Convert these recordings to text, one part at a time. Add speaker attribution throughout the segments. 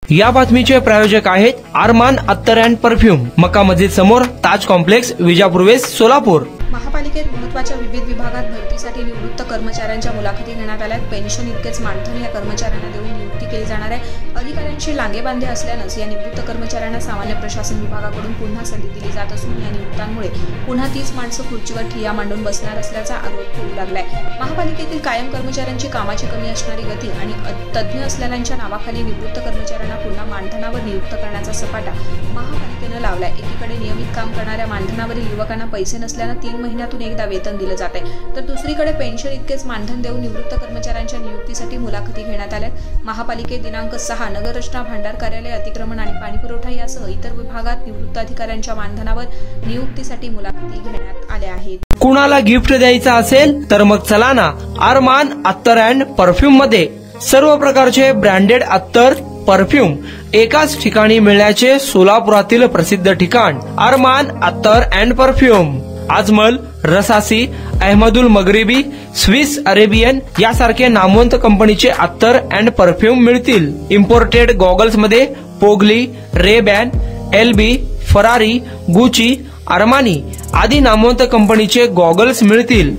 Speaker 1: या बातमीचे प्रायोजक आहेत अरमान अत्तर अँड परफ्यूम, मक्का मस्जिद समोर, ताज कॉम्प्लेक्स, विजापूर वेस्ट, सोलापूर।
Speaker 2: महापालिकेत महत्त्वाच्या विविध विभागात भरतीसाठी निवृत्त कर्मचाऱ्यांच्या मुलाखती घेण्यात आल्या। पेन्शन इतकेच मानधन या कर्मचाऱ्यांना देऊन नियुक्ती केली जाणार आहे। अधिकाऱ्यांशी लांगेबांधे असल्यानंच या निवृत्त कर्मचाऱ्यांना सामान्य प्रशासन विभागाकडून पुन्हा संधी दिली जात असून या नियुक्त्यांमुळे पुन्हा 30 माणसं खुर्चीवर ठिय्या मांडून बसणार असल्याचा आरोप होऊ लागलाय। महापालिकेतील कायम कर्मचाऱ्यांची कामाची कमी असणारी गती आणि तज्ज्ञ असलेल्यांच्या नावाखाली निवृत्त कर्मचाऱ्यांना पुन्हा मानधनावर नियुक्त करण्याचा सपाटा महापालिकेनं लावलाय। एकीकडे नियमित काम करणाऱ्या मानधनावरील युवकांना पैसे नसल्यानं 3 महिन्यातून एकदा वेतन दिलं जाते, तर दुसरीकडे पेन्शन इतकेच मानधन देऊन निवृत्त कर्मचाऱ्यांच्या नियुक्तीसाठी मुलाखती घेण्यात आल्या। महापालिकेत दिनांक 6 नगररचना, भांडार कार्यालय, अतिक्रमण आणि पाणीपुरवठा यासह इतर विभागात निवृत्त अधिकाऱ्यांच्या मानधनावर नियुक्तीसाठी मुलाखती घेण्यात आल्या आहेत।
Speaker 1: कुणाला गिफ्ट द्यायचं असेल तर मग चला ना अरमान अत्तर अँड परफ्यूम मध्ये। सर्व प्रकारचे ब्रँडेड अत्तर, परफ्यूम एकाच ठिकाणी मिळण्याचे सोलापुरातील प्रसिद्ध ठिकाण Armaan Attar and perfume. Ajmal, Rasasi, Ahmed Al Maghribi, Swiss Arabian यासारखे नामवंत कंपनीचे अत्तर अँड परफ्यूम मिळतील। इम्पोर्टेड गॉगल्स मध्ये पोगली, RayBan, LB, Ferrari, Gucci, Armani आदी नामवंत कंपनीचे गॉगल्स मिळतील।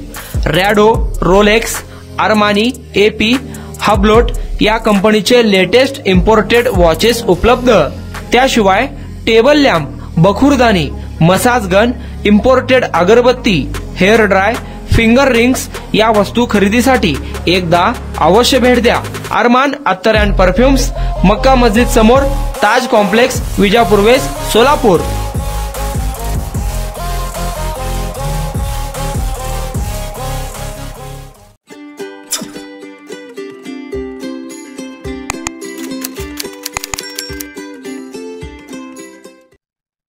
Speaker 1: Rado, Rolex, Armani, AP, Hublot या कंपनीचे लेटेस्ट इम्पोर्टेड वॉचेस उपलब्ध। त्याशिवाय टेबल लॅम्प, बखुरदानी, मसाज गन, इम्पोर्टेड अगरबत्ती, हेअर ड्राय, फिंगर रिंग्स या वस्तू खरेदीसाठी एकदा अवश्य भेट द्या अरमान अत्तर अँड परफ्यूम्स, मक्का मस्जिद समोर, ताज कॉम्प्लेक्स, विजापूर वेस्ट, सोलापूर।